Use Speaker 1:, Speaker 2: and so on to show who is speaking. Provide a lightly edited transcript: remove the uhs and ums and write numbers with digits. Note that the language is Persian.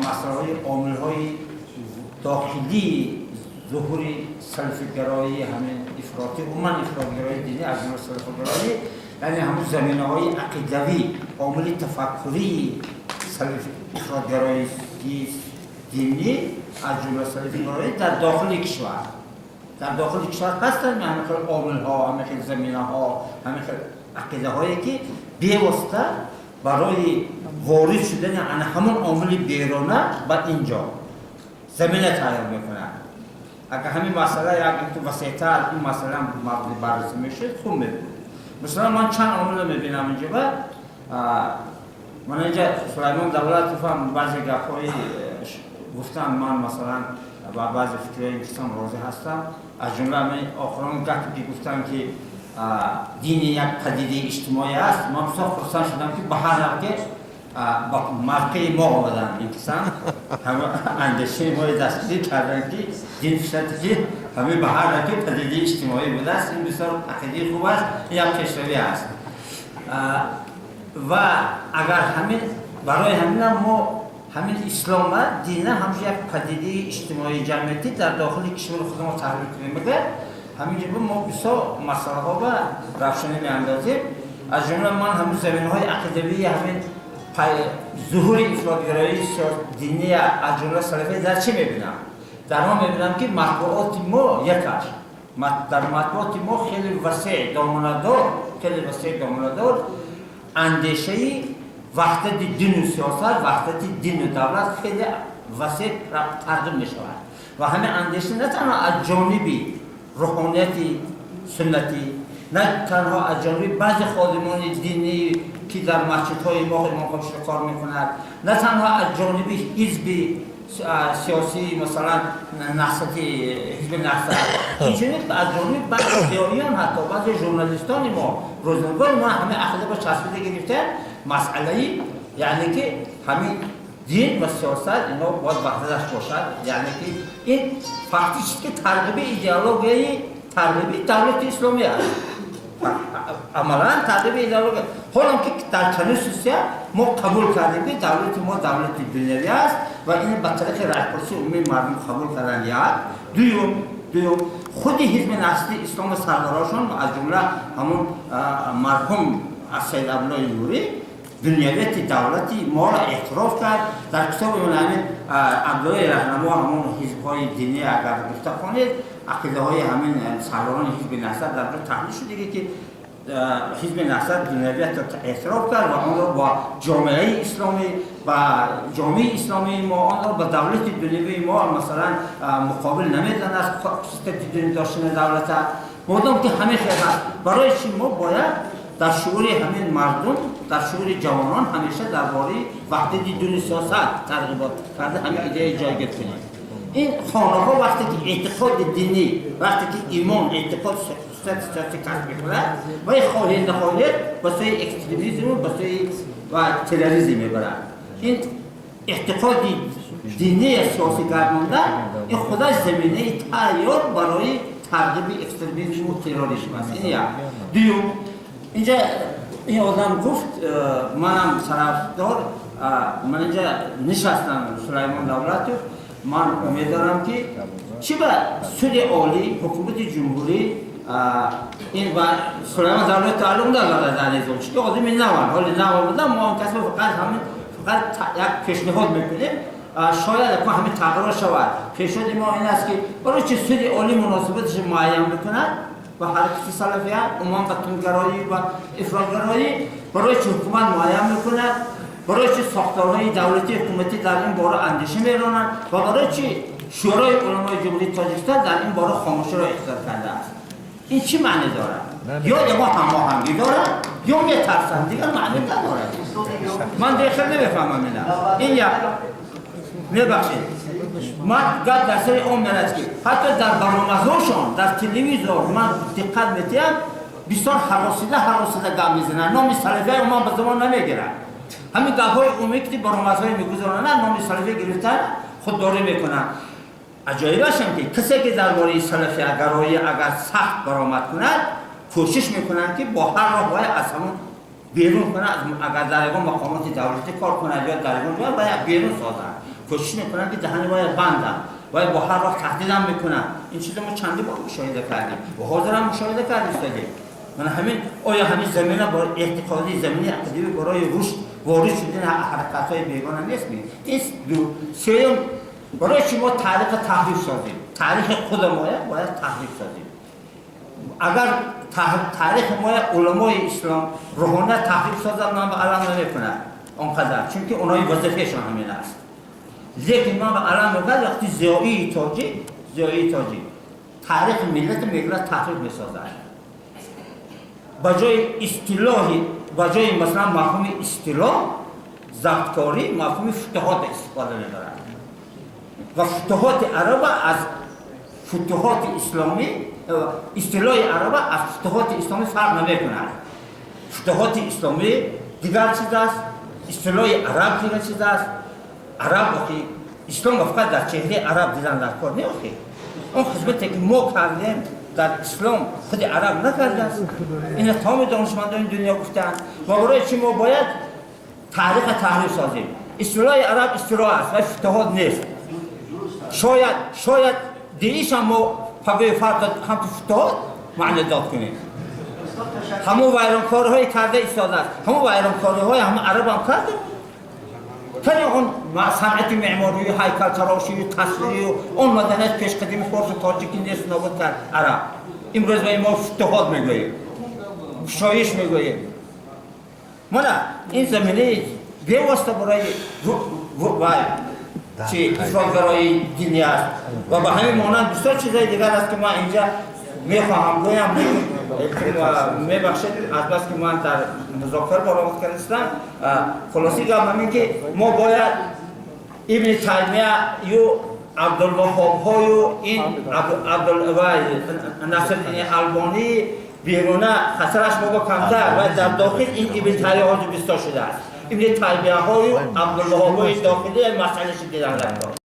Speaker 1: مسائل عامل‌های داخلی ظهور سلفی‌گرایی همین افراطی عموما افراط‌گرایی دینی از جمله سلفی‌گرایی یعنی همون زمینه‌های عقیدوی عامل تفکری افراط‌گرایی دینی از جمله سلفی‌گرایی در داخل کشور هستند همین عامل‌ها همین زمینه‌ها همین عقیده‌هایی که بی‌واسطه برای وارد شدن همون عامل بیرونه به اینجا زمینه تیار میکنن. اگر همین مسئله یک وسیع‌تر این مسئله مورد بررسی میشه خوب میبود. مثلا من چند عامل میبینم اینجا و من اینجا سلیمان دولت فهم بعضی گپ‌های گفتم من مثلا با بعضی فکرهای انسان راضی هستم از جمله همین آخران گپی که گفتم که دین یک پدیده اجتماعی است من بسیار خرسند شدم که به هر حال که با موقع ما آمدن این کسان همه اندیشه ما دستگیری کردن که دین فشتی همه به هر حال که پدیده اجتماعی بوده است این بسیار عقیده خوب است یک پیشروی است و اگر همین برای همین ما همین اسلام دین همش یک پدیده اجتماعی جمعیتی در داخل کشور خود ما تحلیل کنیم بگه همینجا ما بسیار مسئله ها و روشنی میاندازیم از جمله من همین زمینه‌های عقیدوی همین ظهور افراط‌گرایی دینی از جمله سلفی در چی میبینم؟ در ما میبینم که مطبوعات ما یکش در مطبوعات ما خیلی وسیع دامنه‌دار اندیشه وحدت دین و سیاست وحدت دین و دولت خیلی وسیع ترجمه میشود و همین اندیشه نه تنها از جانبی روحانیت سنتی نه تنها از جانب بعضی خادمان دینی که در مسجدهای ما امام خمینی کار میکنند نه تنها از جانب حزب سیاسی مثلا حزب نهضت اینجوری از جانب بعضی دیاریان حتی بعضی ژورنالیستان ما روزنامه‌نگار ما همه عقیده با چسبیده گرفتن مسئله یعنی که همین دین و سیاست اینا باید وحدتش باشد یعنی که این فقطی چیزی که ترغیب ایدئولوژی ترغیب دولت اسلامی است عملا ترغیب ایدئولوژی حالا که در چنین سوسیه ما قبول کردیم که دولت ما دولت دنیوی است و این به طریق رهبری عمومی مردم قبول کردن یک دوم خود حزب نسلی اسلام سردارشان از جمله همون مرحوم سید عبدالله نوری دنیویت دولتی ما را اعتراف کرد در کتاب من همین عبدالله رهنما همون حزب‌های دینی اگر گفته کنید عقیده های همین سرداران حزب نهضت در جا تحلیل شده که حزب نهضت دنیویت را اعتراف کرد و آن را با جامعه اسلامی و جامعه اسلامی ما آن را با دولت دنیوی ما مثلا مقابل نمیدن از سیستم دینی داشتن دولت مادام که همه خیلی است برای چی ما باید در شعور همین مردم در شعور جوانان همیشه درباره وحدت دین سیاست ترغیبات کرده همین ایده جایگیر کنیم این خانه‌ها وقتی که اعتقاد دینی وقتی که ایمان اعتقاد سیاسی کسب می‌کنه و خواهی نخواهی واسه اکستریمیسم و تروریسم میبرن این اعتقاد دینی سیاسی گردانده این خودش زمینه تیار برای ترغیب اکستریمیسم و تروریسم است این دوم اینجا این آدم گفت منم طرفدار من اینجا نشستم سلیمان دولت من امیدوارم که چی به سود عالی حکومت جمهوری این و سلیمان دولت تعلق نداره در نظام چون آدمی نوان حالی نوان بودن ما کسی فقط یک پیشنهاد میکنیم شاید اکنون همین تغییر شود پیشنهاد ما این است که برای چه سود عالی مناسبتش معین بکنند و حرکت سلفیه عموما بطنگرایی و افراط‌گرایی برای چه حکومت معین میکنه برای چه ساختارهای دولتی حکومتی در این باره اندیشه میرانند و برای چه شورای علمای جمهوری تاجیکستان در این باره خاموشی را اختیار کرده است این چی معنی داره یا ما هماهنگی داره یا میترسن دیگر معنی نداره من دیگر نمیفهمم این یک نبخشید من گفت در سری اون مرد که حتی در برنامه‌هاشون در تلویزیون من دقت می‌کنم بسیار حراسیده گام میزنن نام سلفی ما به زمان نمیگیرن همین گاه‌های عمومی که برنامه‌های میگذارن نام سلفی گرفتن خودداری میکنن عجایبش که کسی که درباره سلفی گرایی اگر سخت برآمد کند کوشش میکنن که با هر راهی از همون بیرون کنه، اگر در اون مقامات دولتی کار کنه یا در اون باید بیرون سازن، کوشش میکنن که دهن باید بندن، باید با هر وقت تهدید هم میکنن. این چیز ما چندی بار مشاهده کردیم و حاضر هم مشاهده کردیم. من همین آیا همین زمینه با اعتقادی زمینی عقیدی برای رشد وارد شدن حرکت‌های بیگانه نیست. این دو سوم برای چی ما تاریخ تحریف سازیم؟ تاریخ خود ما باید تحریف سازیم. اگر تاریخ ما علمای اسلام روحانیت تحریف سازن من به علم نمیکنه اونقدر، چون که اونای وظیفهشون همین است. لیکن من به علم میگم وقتی ضیایی تاجی تاریخ ملت تحریف میسازد. بجای مثلا مفهوم اصطلاح ضبطکاری مفهوم فتوحات استفاده می‌برند و فتوحات عرب از فتوحات اسلامی، اصطلاح عرب از فتوحات اسلامی فرق نمی‌کند. فتوحات اسلامی دیگر چیز است، اصطلاح عرب دیگر چیز است. عرب وقتی اسلام فقط در چهره عرب دیدن در کار نیاخی. اون خدمتی که ما کردیم در اسلام خود عرب نکرده است. این تمام دانشمندان دنیا گفتن و برای چی ما باید تاریخ تحریف سازیم. اصطلاح عرب اصطلاح است و فتوحات نیست. شاید دیگیش هم ما پگوی فرق هم تو فتوحات معنی داد کنیم. همون ویرانکاری‌های کرده ایستاده است. همون ویرانکاری‌های همون عرب هم کرده. تنی اون صنعت معماری، هیکل تراشی، تصویری و اون مدنیت پیش قدیم فارس و تاجیکی نیست نابود کرد عرب. امروز به ما فتوحات میگوییم، شایش میگوییم. ما نه این زمینه بی‌واسطه برای افراط‌گرایی دینی است و به همین مانند بسیار چیزهای دیگر است که ما اینجا میخواهم گویم. میبخشید از بس که من در مذاکره برآمد کردم. خلاصی گفتم همین که ما باید ابن تیمیه یا عبدالوهاب ها و این نصرالدین البانی بیرونه خسرش ما با کمتر و در داخل این ابن تیمیه ها بسیار شده است. ابن تیمیه ها و عبدالوهاب های داخلی مسئله شدیدن در کار.